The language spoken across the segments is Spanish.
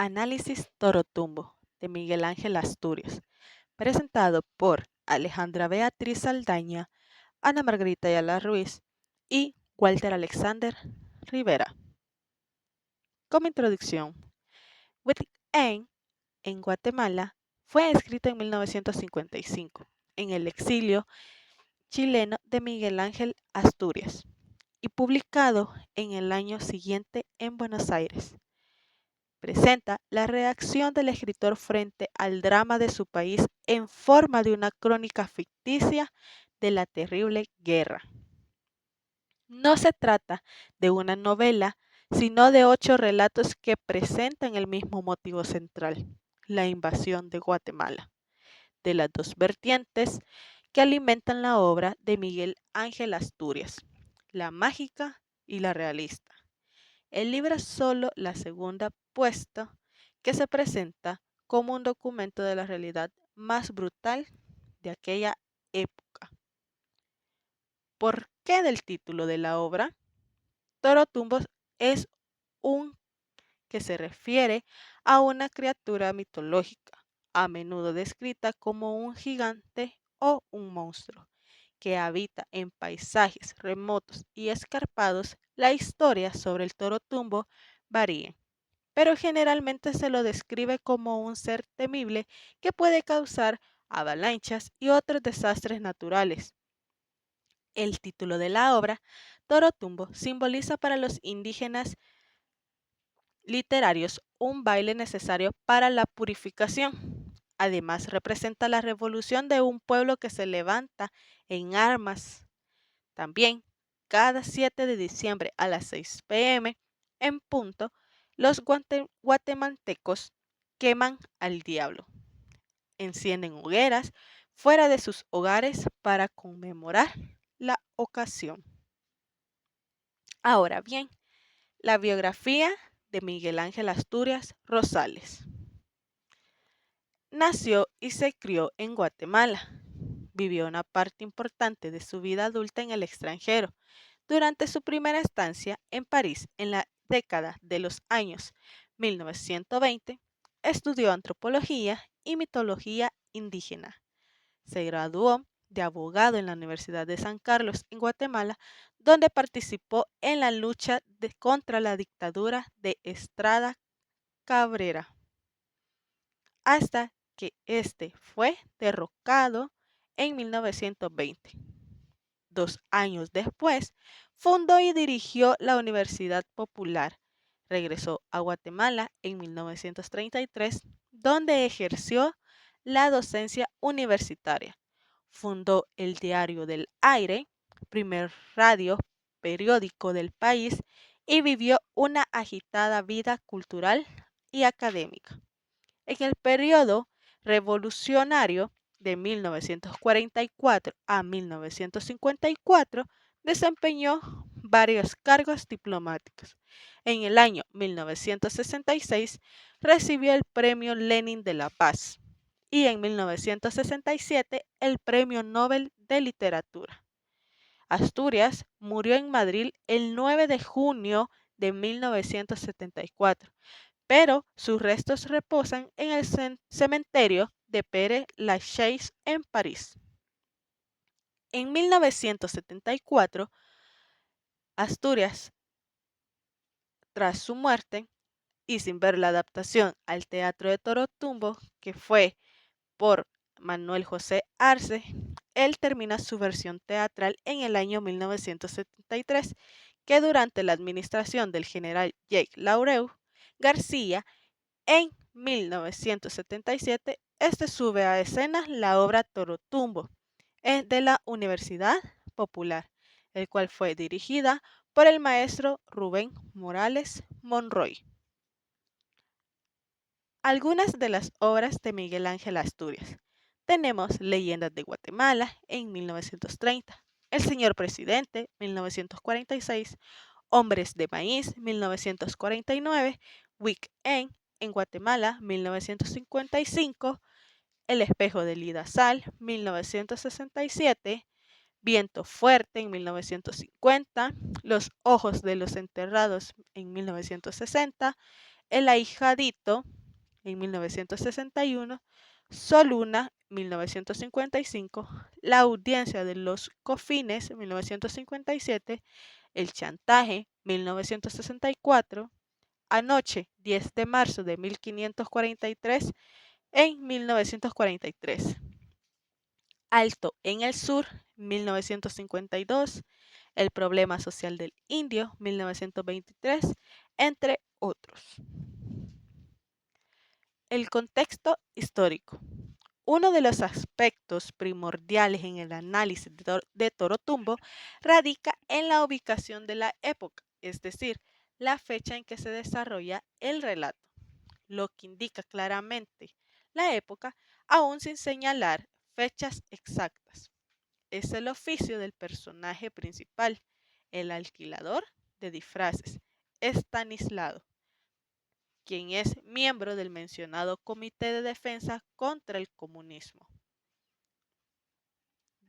Análisis Torotumbo de Miguel Ángel Asturias, presentado por Alejandra Beatriz Saldaña, Ana Margarita Ayala Ruiz y Walter Alexander Rivera. Como introducción, Weekend en Guatemala fue escrito en 1955 en el exilio chileno de Miguel Ángel Asturias y publicado en el año siguiente en Buenos Aires. Presenta la reacción del escritor frente al drama de su país en forma de una crónica ficticia de la terrible guerra. No se trata de una novela, sino de 8 relatos que presentan el mismo motivo central, la invasión de Guatemala, de las dos vertientes que alimentan la obra de Miguel Ángel Asturias, la mágica y la realista. El libro es solo la segunda puesta que se presenta como un documento de la realidad más brutal de aquella época. ¿Por qué del título de la obra? Torotumbos es un que se refiere a una criatura mitológica, a menudo descrita como un gigante o un monstruo, que habita en paisajes remotos y escarpados. La historia sobre el Torotumbo varía, pero generalmente se lo describe como un ser temible que puede causar avalanchas y otros desastres naturales. El título de la obra, Torotumbo, simboliza para los indígenas literarios un baile necesario para la purificación. Además, representa la revolución de un pueblo que se levanta en armas. También, cada 7 de diciembre a las 6 p.m. en punto, los guatemaltecos queman al diablo, encienden hogueras fuera de sus hogares para conmemorar la ocasión. Ahora bien, la biografía de Miguel Ángel Asturias Rosales. Nació y se crió en Guatemala. Vivió una parte importante de su vida adulta en el extranjero. Durante su primera estancia en París en la década de los años 1920, estudió antropología y mitología indígena. Se graduó de abogado en la Universidad de San Carlos en Guatemala, donde participó en la lucha contra la dictadura de Estrada Cabrera, hasta que este fue derrocado en 1920. 2 años después, fundó y dirigió la Universidad Popular. Regresó a Guatemala en 1933, donde ejerció la docencia universitaria. Fundó el Diario del Aire, primer radio periódico del país, y vivió una agitada vida cultural y académica. En el periodo revolucionario de 1944 a 1954 desempeñó varios cargos diplomáticos. En el año 1966 recibió el Premio Lenin de la Paz y en 1967 el Premio Nobel de Literatura. Asturias murió en Madrid el 9 de junio de 1974, pero sus restos reposan en el cementerio de Père Lachaise en París. En 1974, Asturias, tras su muerte, y sin ver la adaptación al Teatro de Torotumbo, que fue por Manuel José Arce, él termina su versión teatral en el año 1973, que durante la administración del general Jacques Laureu García, en 1977, este sube a escena la obra Torotumbo de la Universidad Popular, el cual fue dirigida por el maestro Rubén Morales Monroy. Algunas de las obras de Miguel Ángel Asturias. Tenemos Leyendas de Guatemala en 1930, El Señor Presidente 1946, Hombres de Maíz 1949, Weekend en Guatemala 1955, El Espejo de Lida Sal 1967, Viento Fuerte en 1950, Los Ojos de los Enterrados en 1960, El ahijadito en 1961, Soluna 1955, La audiencia de los cofines 1957, El chantaje 1964, Anoche 10 de marzo de 1543 en 1943, Alto en el Sur 1952, El problema social del indio 1923, entre otros. El contexto histórico. Uno de los aspectos primordiales en el análisis de Torotumbo radica en la ubicación de la época, es decir, la fecha en que se desarrolla el relato, lo que indica claramente la época, aún sin señalar fechas exactas. Es el oficio del personaje principal, el alquilador de disfraces, Estanislao, quien es miembro del mencionado Comité de Defensa contra el Comunismo.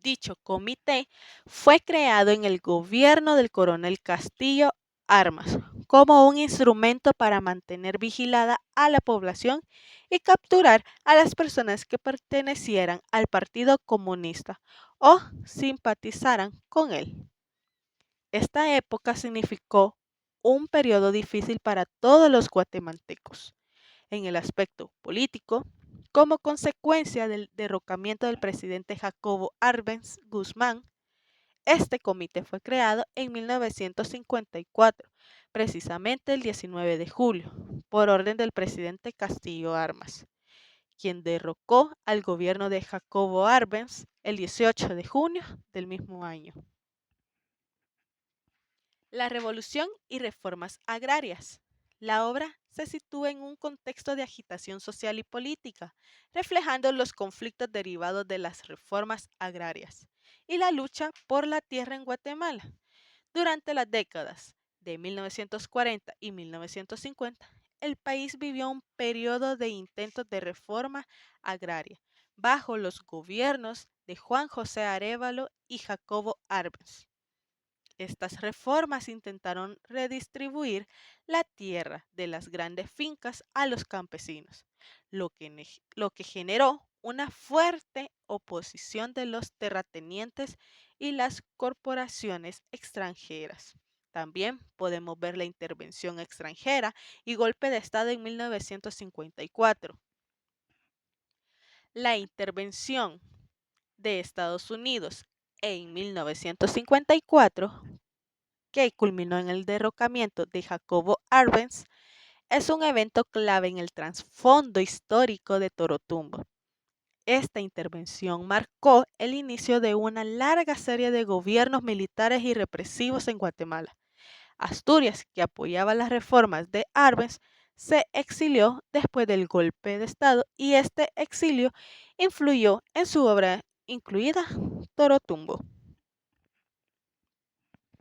Dicho comité fue creado en el gobierno del coronel Castillo Armas como un instrumento para mantener vigilada a la población y capturar a las personas que pertenecieran al Partido Comunista o simpatizaran con él. Esta época significó un periodo difícil para todos los guatemaltecos en el aspecto político, como consecuencia del derrocamiento del presidente Jacobo Arbenz Guzmán. Este comité fue creado en 1954, precisamente el 19 de julio, por orden del presidente Castillo Armas, quien derrocó al gobierno de Jacobo Arbenz el 18 de junio del mismo año. La revolución y reformas agrarias. La obra se sitúa en un contexto de agitación social y política, reflejando los conflictos derivados de las reformas agrarias y la lucha por la tierra en Guatemala. Durante las décadas de 1940 y 1950, el país vivió un periodo de intentos de reforma agraria bajo los gobiernos de Juan José Arévalo y Jacobo Arbenz. Estas reformas intentaron redistribuir la tierra de las grandes fincas a los campesinos, lo que generó una fuerte oposición de los terratenientes y las corporaciones extranjeras. También podemos ver la intervención extranjera y golpe de Estado en 1954. La intervención de Estados Unidos en 1954, que culminó en el derrocamiento de Jacobo Arbenz, es un evento clave en el trasfondo histórico de Torotumbo. Esta intervención marcó el inicio de una larga serie de gobiernos militares y represivos en Guatemala. Asturias, que apoyaba las reformas de Arbenz, se exilió después del golpe de Estado y este exilio influyó en su obra, incluida Torotumbo.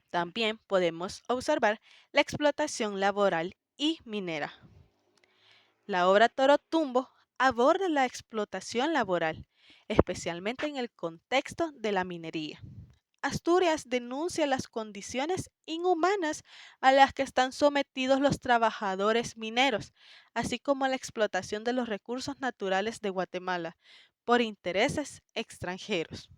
También podemos observar la explotación laboral y minera. La obra Torotumbo aborda la explotación laboral, especialmente en el contexto de la minería. Asturias denuncia las condiciones inhumanas a las que están sometidos los trabajadores mineros, así como la explotación de los recursos naturales de Guatemala por intereses extranjeros.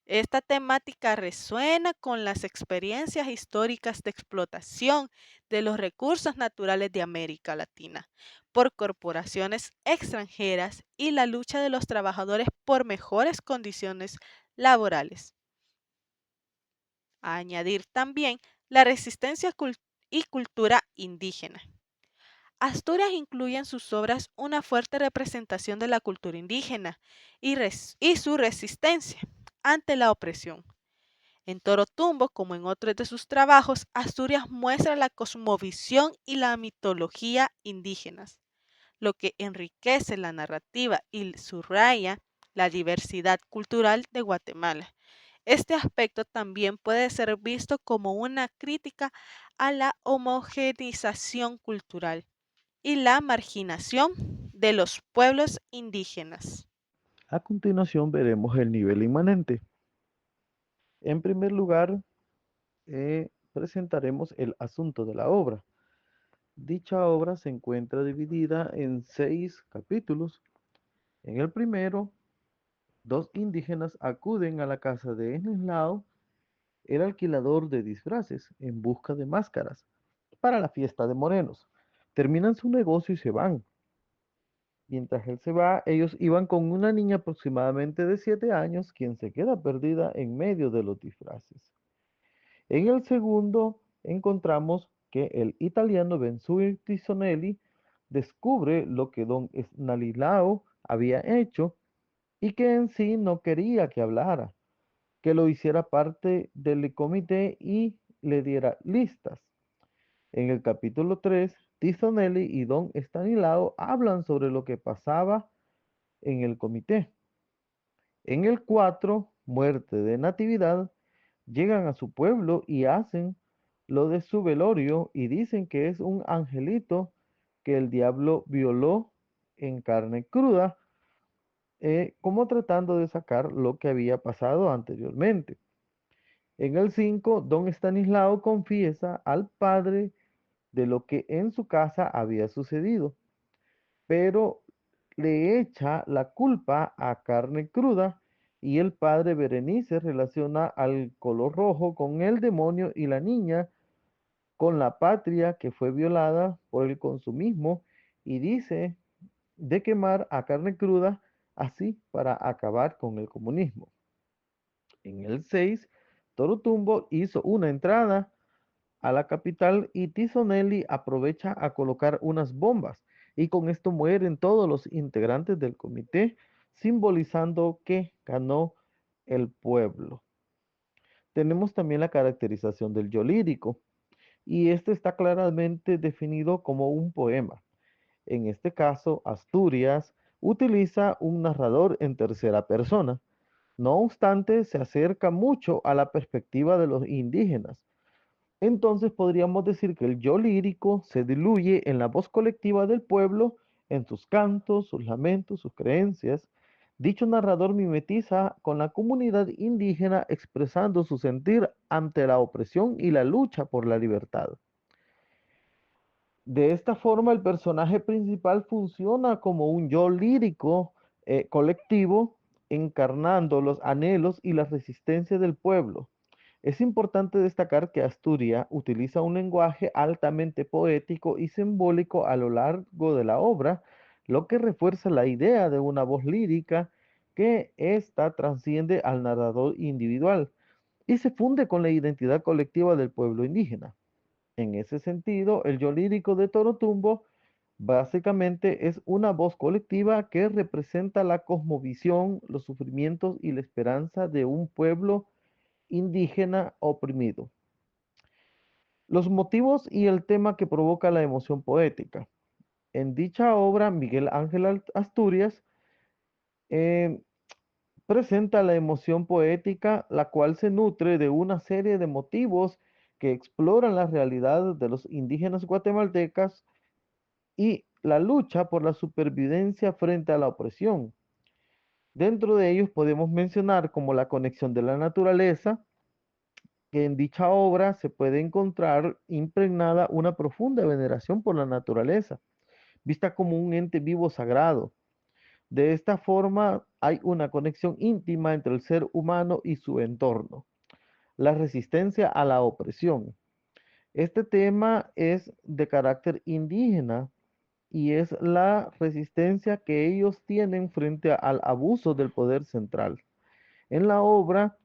Esta temática resuena con las experiencias históricas de explotación de los recursos naturales de América Latina por corporaciones extranjeras y la lucha de los trabajadores por mejores condiciones laborales. A añadir también la resistencia y cultura indígena. Asturias incluye en sus obras una fuerte representación de la cultura indígena y su resistencia ante la opresión. En Torotumbo, como en otros de sus trabajos, Asturias muestra la cosmovisión y la mitología indígenas, lo que enriquece la narrativa y subraya la diversidad cultural de Guatemala. Este aspecto también puede ser visto como una crítica a la homogeneización cultural y la marginación de los pueblos indígenas. A continuación veremos el nivel inmanente. En primer lugar, presentaremos el asunto de la obra. Dicha obra se encuentra dividida en 6 capítulos. En el primero, dos indígenas acuden a la casa de Enislao, el alquilador de disfraces, en busca de máscaras para la fiesta de morenos. Terminan su negocio y se van. Mientras él se va, ellos iban con una niña aproximadamente de 7 años, quien se queda perdida en medio de los disfraces. En el segundo, encontramos que el italiano Bensuir Tisonelli descubre lo que don Snalilao había hecho y que en sí no quería que hablara, que lo hiciera parte del comité y le diera listas. En el capítulo 3, Tisonelli y don Stanislao hablan sobre lo que pasaba en el comité. En el 4, muerte de Natividad, llegan a su pueblo y hacen lo de su velorio y dicen que es un angelito que el diablo violó en carne cruda, como tratando de sacar lo que había pasado anteriormente. En el 5, don Estanislao confiesa al padre de lo que en su casa había sucedido, pero le echa la culpa a carne cruda y el padre Berenice relaciona al color rojo con el demonio y la niña con la patria que fue violada por el consumismo y dice de quemar a carne cruda así para acabar con el comunismo. En el 6, Torutumbo hizo una entrada a la capital y Tisonelli aprovecha a colocar unas bombas y con esto mueren todos los integrantes del comité, simbolizando que ganó el pueblo. Tenemos también la caracterización del yo lírico y este está claramente definido como un poema. En este caso, Asturias utiliza un narrador en tercera persona. No obstante, se acerca mucho a la perspectiva de los indígenas. Entonces podríamos decir que el yo lírico se diluye en la voz colectiva del pueblo, en sus cantos, sus lamentos, sus creencias. Dicho narrador mimetiza con la comunidad indígena expresando su sentir ante la opresión y la lucha por la libertad. De esta forma, el personaje principal funciona como un yo lírico colectivo, encarnando los anhelos y la resistencia del pueblo. Es importante destacar que Asturias utiliza un lenguaje altamente poético y simbólico a lo largo de la obra, lo que refuerza la idea de una voz lírica que ésta trasciende al narrador individual y se funde con la identidad colectiva del pueblo indígena. En ese sentido, el yo lírico de Torotumbo básicamente es una voz colectiva que representa la cosmovisión, los sufrimientos y la esperanza de un pueblo indígena oprimido. Los motivos y el tema que provoca la emoción poética. En dicha obra, Miguel Ángel Asturias eh, presenta la emoción poética, la cual se nutre de una serie de motivos que exploran la realidad de los indígenas guatemaltecas y la lucha por la supervivencia frente a la opresión. Dentro de ellos podemos mencionar como la conexión de la naturaleza, que en dicha obra se puede encontrar impregnada una profunda veneración por la naturaleza, vista como un ente vivo sagrado. De esta forma hay una conexión íntima entre el ser humano y su entorno. La resistencia a la opresión. Este tema es de carácter indígena y es la resistencia que ellos tienen frente al abuso del poder central. En la obra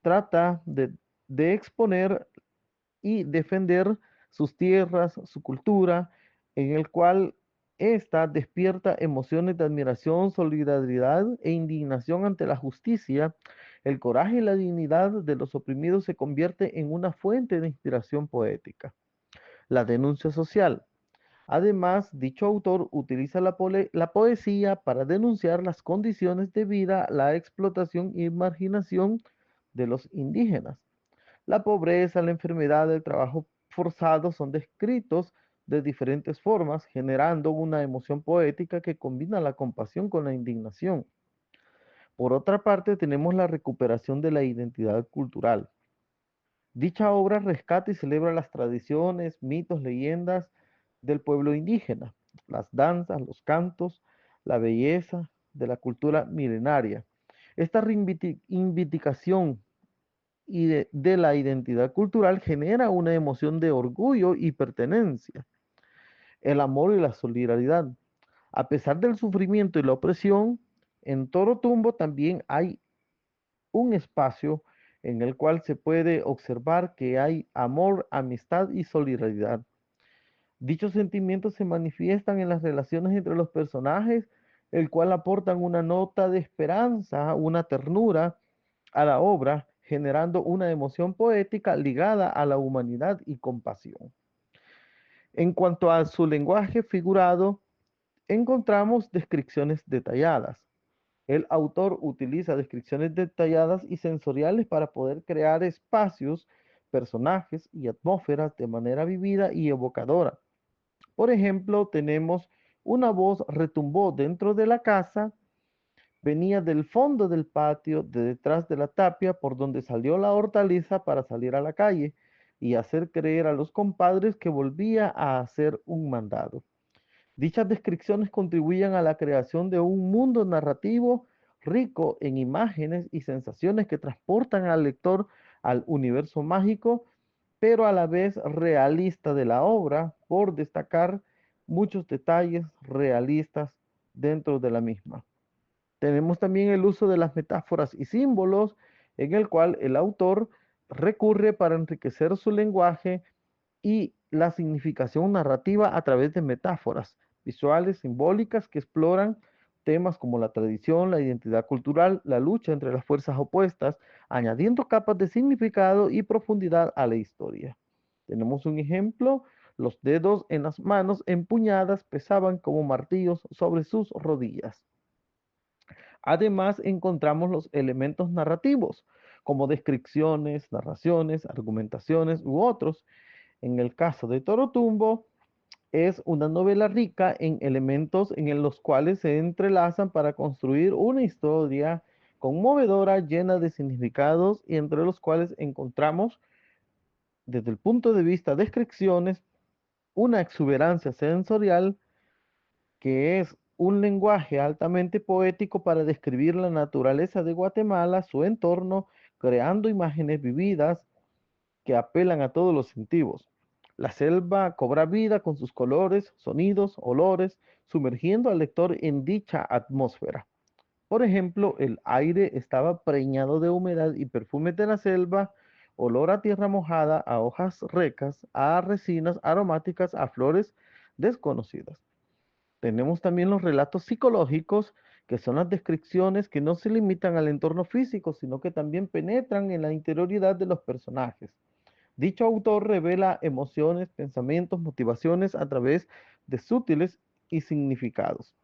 trata de exponer y defender sus tierras, su cultura, en el cual ésta despierta emociones de admiración, solidaridad e indignación ante la justicia. El coraje y la dignidad de los oprimidos se convierte en una fuente de inspiración poética. La denuncia social. Además, dicho autor utiliza la poesía para denunciar las condiciones de vida, la explotación y marginación de los indígenas. La pobreza, la enfermedad, el trabajo forzado son descritos de diferentes formas, generando una emoción poética que combina la compasión con la indignación. Por otra parte, tenemos la recuperación de la identidad cultural. Dicha obra rescata y celebra las tradiciones, mitos, leyendas del pueblo indígena, las danzas, los cantos, la belleza de la cultura milenaria. Esta reivindicación de la identidad cultural genera una emoción de orgullo y pertenencia, el amor y la solidaridad. A pesar del sufrimiento y la opresión, en Torotumbo también hay un espacio en el cual se puede observar que hay amor, amistad y solidaridad. Dichos sentimientos se manifiestan en las relaciones entre los personajes, el cual aportan una nota de esperanza, una ternura a la obra, generando una emoción poética ligada a la humanidad y compasión. En cuanto a su lenguaje figurado, encontramos descripciones detalladas. El autor utiliza descripciones detalladas y sensoriales para poder crear espacios, personajes y atmósferas de manera vivida y evocadora. Por ejemplo, tenemos una voz retumbó dentro de la casa, venía del fondo del patio, de detrás de la tapia, por donde salió la hortaliza para salir a la calle y hacer creer a los compadres que volvía a hacer un mandado. Dichas descripciones contribuyen a la creación de un mundo narrativo rico en imágenes y sensaciones que transportan al lector al universo mágico, pero a la vez realista de la obra, por destacar muchos detalles realistas dentro de la misma. Tenemos también el uso de las metáforas y símbolos, en el cual el autor recurre para enriquecer su lenguaje y la significación narrativa a través de metáforas visuales, simbólicas, que exploran temas como la tradición, la identidad cultural, la lucha entre las fuerzas opuestas, añadiendo capas de significado y profundidad a la historia. Tenemos un ejemplo: los dedos en las manos empuñadas pesaban como martillos sobre sus rodillas. Además, encontramos los elementos narrativos, como descripciones, narraciones, argumentaciones u otros. En el caso de Torotumbo, es una novela rica en elementos en los cuales se entrelazan para construir una historia conmovedora, llena de significados, y entre los cuales encontramos, desde el punto de vista de descripciones, una exuberancia sensorial, que es un lenguaje altamente poético para describir la naturaleza de Guatemala, su entorno, creando imágenes vividas que apelan a todos los sentidos. La selva cobra vida con sus colores, sonidos, olores, sumergiendo al lector en dicha atmósfera. Por ejemplo, el aire estaba preñado de humedad y perfumes de la selva, olor a tierra mojada, a hojas secas, a resinas aromáticas, a flores desconocidas. Tenemos también los relatos psicológicos, que son las descripciones que no se limitan al entorno físico, sino que también penetran en la interioridad de los personajes. Dicho autor revela emociones, pensamientos, motivaciones a través de sutiles y significados.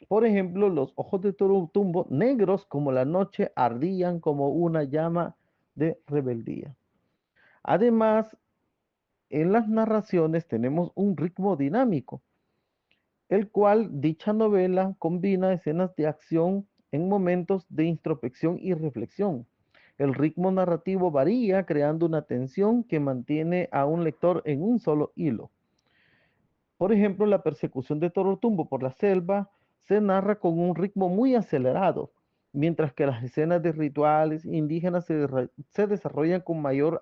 Por ejemplo, los ojos de Torotumbo, negros como la noche, ardían como una llama de rebeldía. Además, en las narraciones tenemos un ritmo dinámico, el cual dicha novela combina escenas de acción en momentos de introspección y reflexión. El ritmo narrativo varía, creando una tensión que mantiene a un lector en un solo hilo. Por ejemplo, la persecución de Torotumbo por la selva se narra con un ritmo muy acelerado, mientras que las escenas de rituales indígenas se desarrollan con mayor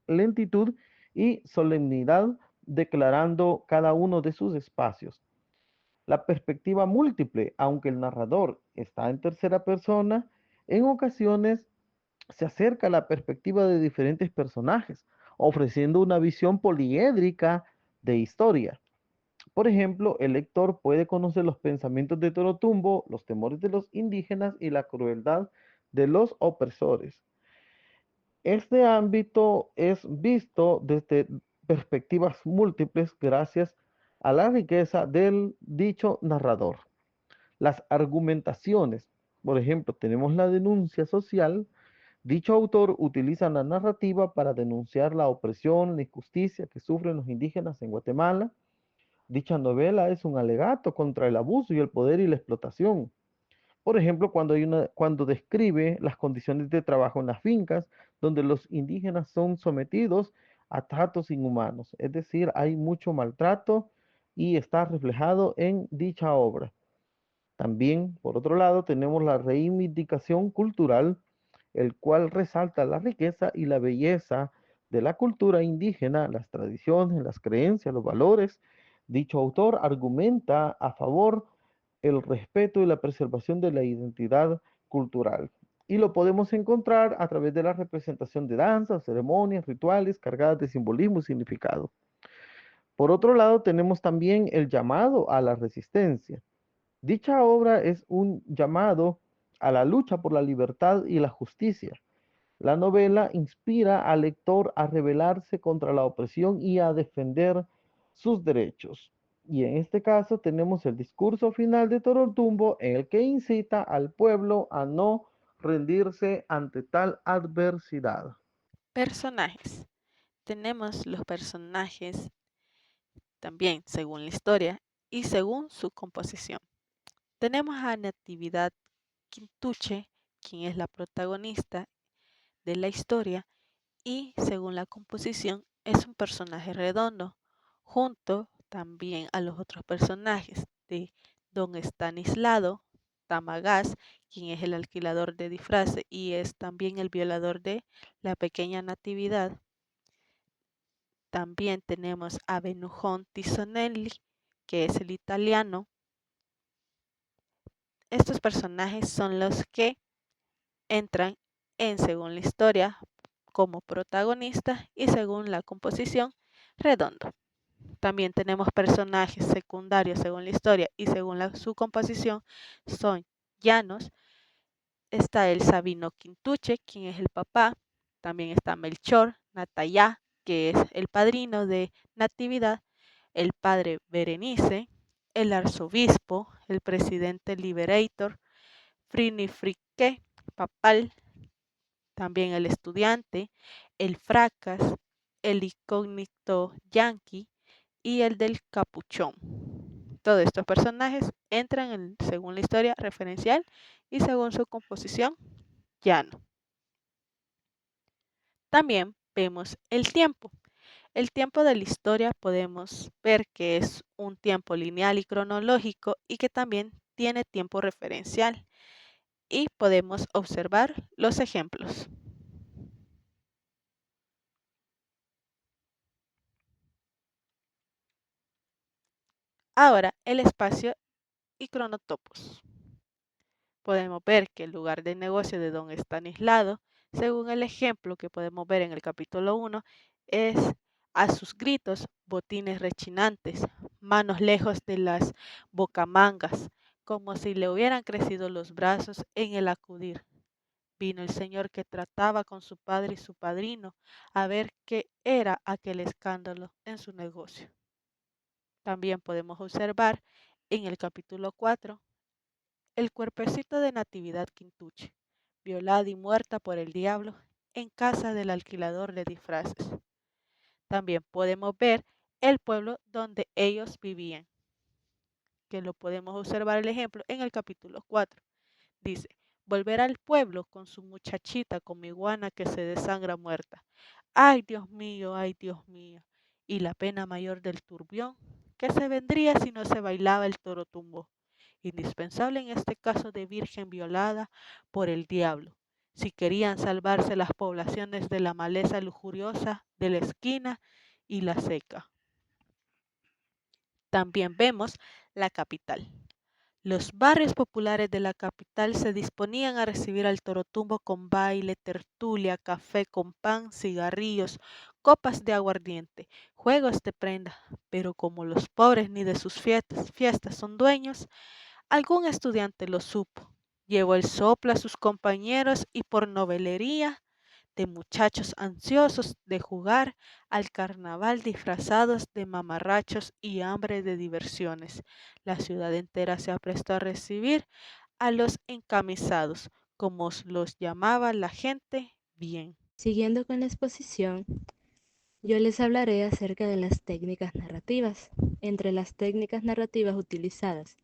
lentitud y solemnidad, declarando cada uno de sus espacios. La perspectiva múltiple, aunque el narrador está en tercera persona, en ocasiones se acerca a la perspectiva de diferentes personajes, ofreciendo una visión poliédrica de historia. Por ejemplo, el lector puede conocer los pensamientos de Torotumbo, los temores de los indígenas y la crueldad de los opresores. Este ámbito es visto desde perspectivas múltiples gracias a la riqueza del dicho narrador. Las argumentaciones, por ejemplo, tenemos la denuncia social. Dicho autor utiliza la narrativa para denunciar la opresión, la injusticia que sufren los indígenas en Guatemala. Dicha novela es un alegato contra el abuso y el poder y la explotación. Por ejemplo, cuando describe las condiciones de trabajo en las fincas, donde los indígenas son sometidos a tratos inhumanos. Es decir, hay mucho maltrato, y está reflejado en dicha obra. También, por otro lado, tenemos la reivindicación cultural, el cual resalta la riqueza y la belleza de la cultura indígena, las tradiciones, las creencias, los valores. Dicho autor argumenta a favor el respeto y la preservación de la identidad cultural. Y lo podemos encontrar a través de la representación de danzas, ceremonias, rituales cargadas de simbolismo y significado. Por otro lado, tenemos también el llamado a la resistencia. Dicha obra es un llamado a la lucha por la libertad y la justicia. La novela inspira al lector a rebelarse contra la opresión y a defender sus derechos. Y en este caso tenemos el discurso final de Torotumbo en el que incita al pueblo a no rendirse ante tal adversidad. Personajes. Tenemos los personajes también según la historia y según su composición. Tenemos a Natividad Quintuche, quien es la protagonista de la historia y según la composición es un personaje redondo, junto también a los otros personajes de Don Estanislao Tamagás, quien es el alquilador de disfraces y es también el violador de la pequeña Natividad. También tenemos a Benujón Tisonelli, que es el italiano. Estos personajes son los que entran en, según la historia, como protagonistas y según la composición, redondo. También tenemos personajes secundarios según la historia y según su composición, son llanos. Está el Sabino Quintuche, quien es el papá. También está Melchor, Natayá, que es el padrino de Natividad, el padre Berenice, el arzobispo, el presidente Liberator, Frinifrique, papal, también el estudiante, el fracas, el incógnito yankee y el del capuchón. Todos estos personajes entran según la historia referencial y según su composición llano. También vemos el tiempo. El tiempo de la historia podemos ver que es un tiempo lineal y cronológico y que también tiene tiempo referencial. Y podemos observar los ejemplos. Ahora, el espacio y cronotopos. Podemos ver que el lugar de negocio de don Estanislao, según el ejemplo que podemos ver en el capítulo 1, es a sus gritos, botines rechinantes, manos lejos de las bocamangas, como si le hubieran crecido los brazos en el acudir. Vino el señor que trataba con su padre y su padrino a ver qué era aquel escándalo en su negocio. También podemos observar en el capítulo 4 el cuerpecito de Natividad Quintuche, violada y muerta por el diablo en casa del alquilador de disfraces. También podemos ver el pueblo donde ellos vivían, que lo podemos observar el ejemplo en el capítulo 4. Dice, volver al pueblo con su muchachita como iguana que se desangra muerta. Ay, Dios mío, ay, Dios mío. Y la pena mayor del turbión, que se vendría si no se bailaba el toro tumbo, indispensable en este caso de virgen violada por el diablo, si querían salvarse las poblaciones de la maleza lujuriosa de la esquina y la seca. También vemos la capital. Los barrios populares de la capital se disponían a recibir al Torotumbo con baile, tertulia, café con pan, cigarrillos, copas de aguardiente, juegos de prenda, pero como los pobres ni de sus fiestas son dueños, algún estudiante lo supo, llevó el soplo a sus compañeros y por novelería de muchachos ansiosos de jugar al carnaval disfrazados de mamarrachos y hambre de diversiones. La ciudad entera se aprestó a recibir a los encamisados, como los llamaba la gente bien. Siguiendo con la exposición, yo les hablaré acerca de las técnicas narrativas. Entre las técnicas narrativas utilizadas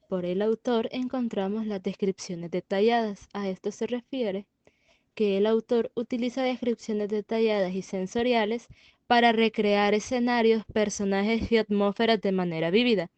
por el autor encontramos las descripciones detalladas. A esto se refiere que el autor utiliza descripciones detalladas y sensoriales para recrear escenarios, personajes y atmósferas de manera vívida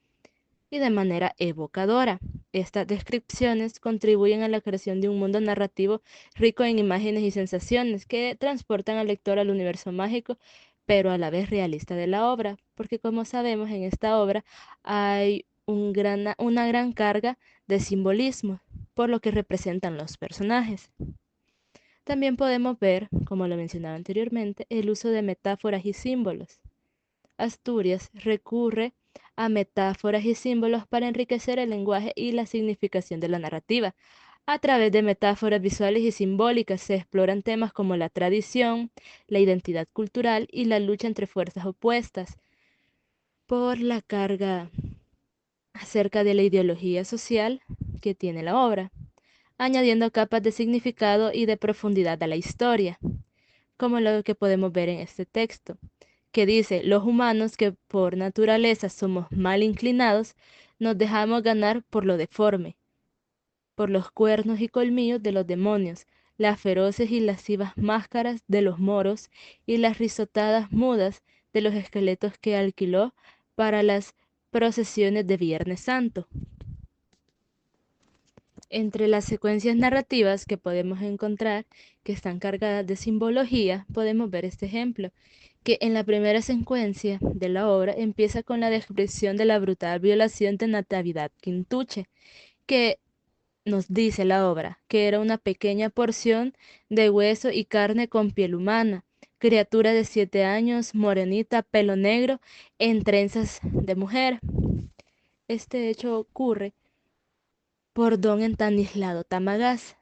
y de manera evocadora. Estas descripciones contribuyen a la creación de un mundo narrativo rico en imágenes y sensaciones que transportan al lector al universo mágico, pero a la vez realista de la obra, porque como sabemos en esta obra hay una gran carga de simbolismo por lo que representan los personajes. También podemos ver, como lo mencionaba anteriormente, el uso de metáforas y símbolos. Asturias recurre a metáforas y símbolos para enriquecer el lenguaje y la significación de la narrativa. A través de metáforas visuales y simbólicas se exploran temas como la tradición, la identidad cultural y la lucha entre fuerzas opuestas por la carga acerca de la ideología social que tiene la obra, añadiendo capas de significado y de profundidad a la historia, como lo que podemos ver en este texto, que dice, los humanos que por naturaleza somos mal inclinados, nos dejamos ganar por lo deforme, por los cuernos y colmillos de los demonios, las feroces y lascivas máscaras de los moros y las risotadas mudas de los esqueletos que alquiló para las procesiones de Viernes Santo. Entre las secuencias narrativas que podemos encontrar, que están cargadas de simbología, podemos ver este ejemplo, que en la primera secuencia de la obra empieza con la descripción de la brutal violación de Natividad Quintuche, que nos dice la obra, que era una pequeña porción de hueso y carne con piel humana, criatura de 7 años, morenita, pelo negro, en trenzas de mujer. Este hecho ocurre por don Estanislao Tamagás,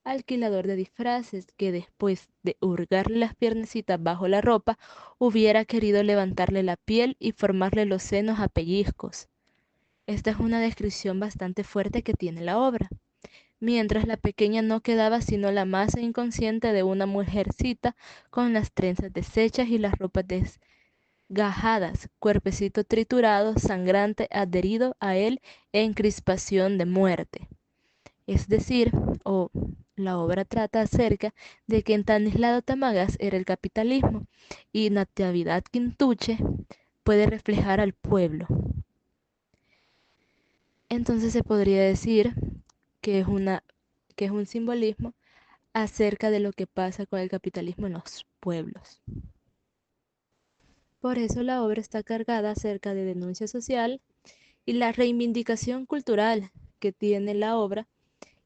alquilador de disfraces, que después de hurgarle las piernecitas bajo la ropa, hubiera querido levantarle la piel y formarle los senos a pellizcos. Esta es una descripción bastante fuerte que tiene la obra. Mientras la pequeña no quedaba sino la masa inconsciente de una mujercita con las trenzas deshechas y las ropas desgajadas, cuerpecito triturado, sangrante, adherido a él en crispación de muerte. Es decir, la obra trata acerca de que Estanislao Tamagás era el capitalismo y Natividad Quintuche puede reflejar al pueblo. Entonces se podría decir que es un simbolismo acerca de lo que pasa con el capitalismo en los pueblos. Por eso la obra está cargada acerca de denuncia social y la reivindicación cultural que tiene la obra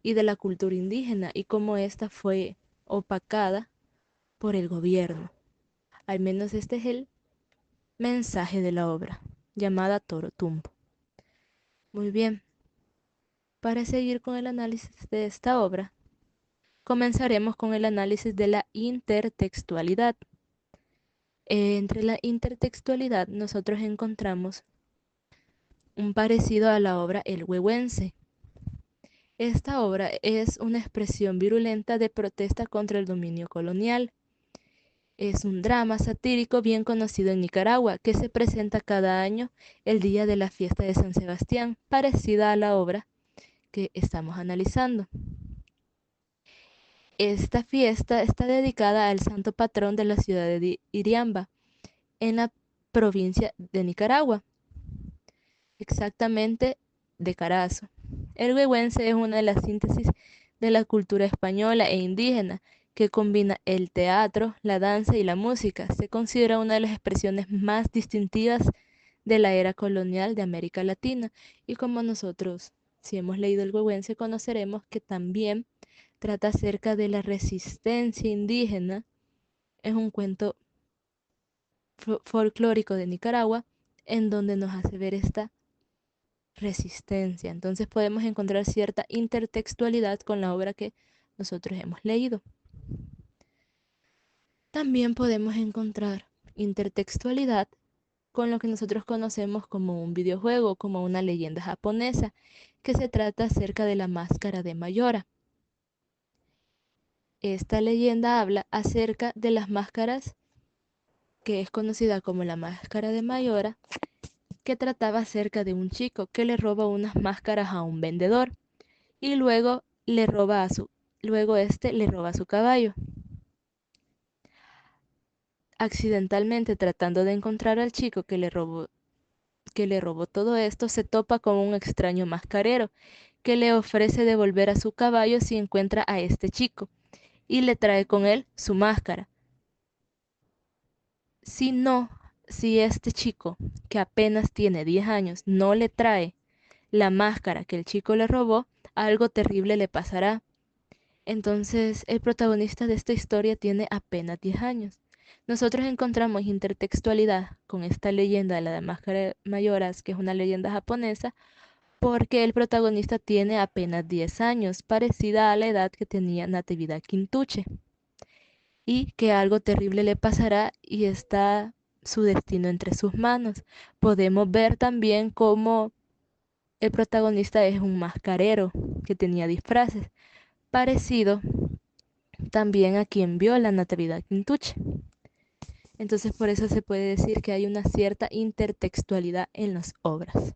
y de la cultura indígena y cómo ésta fue opacada por el gobierno. Al menos este es el mensaje de la obra, llamada Toro Tumbo. Muy bien, para seguir con el análisis de esta obra, comenzaremos con el análisis de la intertextualidad. Entre la intertextualidad nosotros encontramos un parecido a la obra El Huehuense. Esta obra es una expresión virulenta de protesta contra el dominio colonial. Es un drama satírico bien conocido en Nicaragua, que se presenta cada año el día de la fiesta de San Sebastián, parecida a la obra que estamos analizando. Esta fiesta está dedicada al santo patrón de la ciudad de Iriamba, en la provincia de Nicaragua, exactamente de Carazo. El huehuense es una de las síntesis de la cultura española e indígena, que combina el teatro, la danza y la música. Se considera una de las expresiones más distintivas de la era colonial de América Latina. Y como nosotros, si hemos leído el huehuense, conoceremos que también trata acerca de la resistencia indígena. Es un cuento folclórico de Nicaragua en donde nos hace ver esta resistencia. Entonces podemos encontrar cierta intertextualidad con la obra que nosotros hemos leído. También podemos encontrar intertextualidad con lo que nosotros conocemos como un videojuego, como una leyenda japonesa, que se trata acerca de la máscara de Mayora. Esta leyenda habla acerca de las máscaras, que es conocida como la máscara de Mayora, que trataba acerca de un chico que le roba unas máscaras a un vendedor y luego este le roba su caballo. Accidentalmente tratando de encontrar al chico que le robó todo esto, se topa con un extraño mascarero que le ofrece devolver a su caballo si encuentra a este chico y le trae con él su máscara. Si no, si este chico, que apenas tiene 10 años, no le trae la máscara que el chico le robó, algo terrible le pasará. Entonces, el protagonista de esta historia tiene apenas 10 años. Nosotros encontramos intertextualidad con esta leyenda de la Máscara de Mayoras, que es una leyenda japonesa, porque el protagonista tiene apenas 10 años, parecida a la edad que tenía Natividad Quintuche, y que algo terrible le pasará y está su destino entre sus manos. Podemos ver también cómo el protagonista es un mascarero que tenía disfraces, parecido también a quien vio la Natividad Quintuche. Entonces por eso se puede decir que hay una cierta intertextualidad en las obras.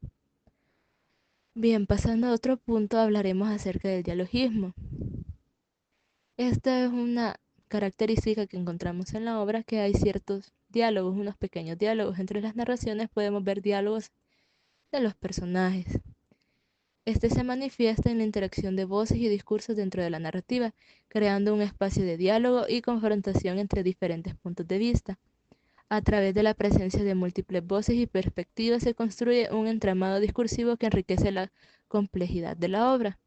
Bien, pasando a otro punto, hablaremos acerca del dialogismo. Esta es una característica que encontramos en la obra, que hay ciertos diálogos, unos pequeños diálogos. Entre las narraciones podemos ver diálogos de los personajes. Este se manifiesta en la interacción de voces y discursos dentro de la narrativa, creando un espacio de diálogo y confrontación entre diferentes puntos de vista. A través de la presencia de múltiples voces y perspectivas se construye un entramado discursivo que enriquece la complejidad de la obra.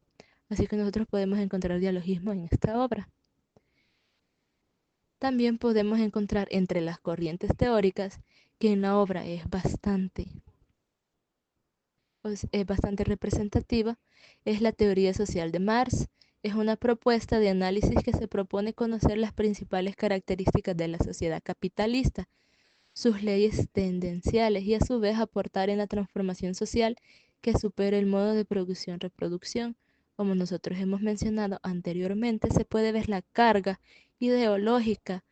Así que nosotros podemos encontrar dialogismo en esta obra. También podemos encontrar entre las corrientes teóricas que en la obra es bastante representativa, es la teoría social de Marx. Es una propuesta de análisis que se propone conocer las principales características de la sociedad capitalista, sus leyes tendenciales y a su vez aportar en la transformación social que supere el modo de producción-reproducción. Como nosotros hemos mencionado anteriormente, se puede ver la carga ideológica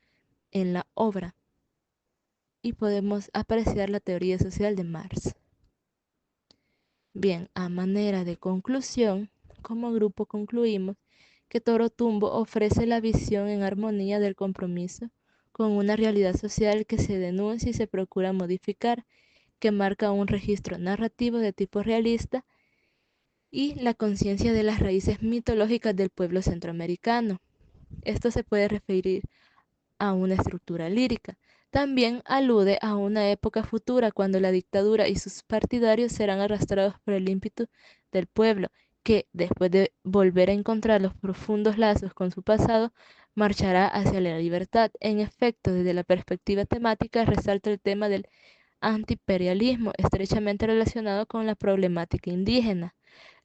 en la obra y podemos apreciar la teoría social de Marx. Bien, a manera de conclusión, como grupo concluimos que Toro Tumbo ofrece la visión en armonía del compromiso con una realidad social que se denuncia y se procura modificar, que marca un registro narrativo de tipo realista y la conciencia de las raíces mitológicas del pueblo centroamericano. Esto se puede referir a una estructura lírica. También alude a una época futura cuando la dictadura y sus partidarios serán arrastrados por el ímpetu del pueblo, que, después de volver a encontrar los profundos lazos con su pasado, marchará hacia la libertad. En efecto, desde la perspectiva temática, resalta el tema del antiimperialismo, estrechamente relacionado con la problemática indígena.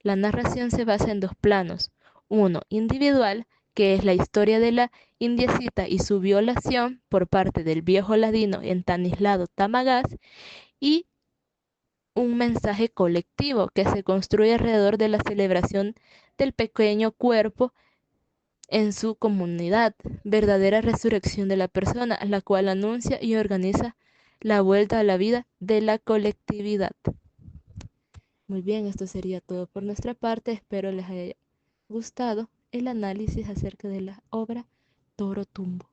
La narración se basa en dos planos: uno individual, que es la historia de la indiecita y su violación por parte del viejo ladino en Tanislao, Tamagás, y un mensaje colectivo que se construye alrededor de la celebración del pequeño cuerpo en su comunidad, verdadera resurrección de la persona, la cual anuncia y organiza la vuelta a la vida de la colectividad. Muy bien, esto sería todo por nuestra parte. Espero les haya gustado el análisis acerca de la obra Toro Tumbo.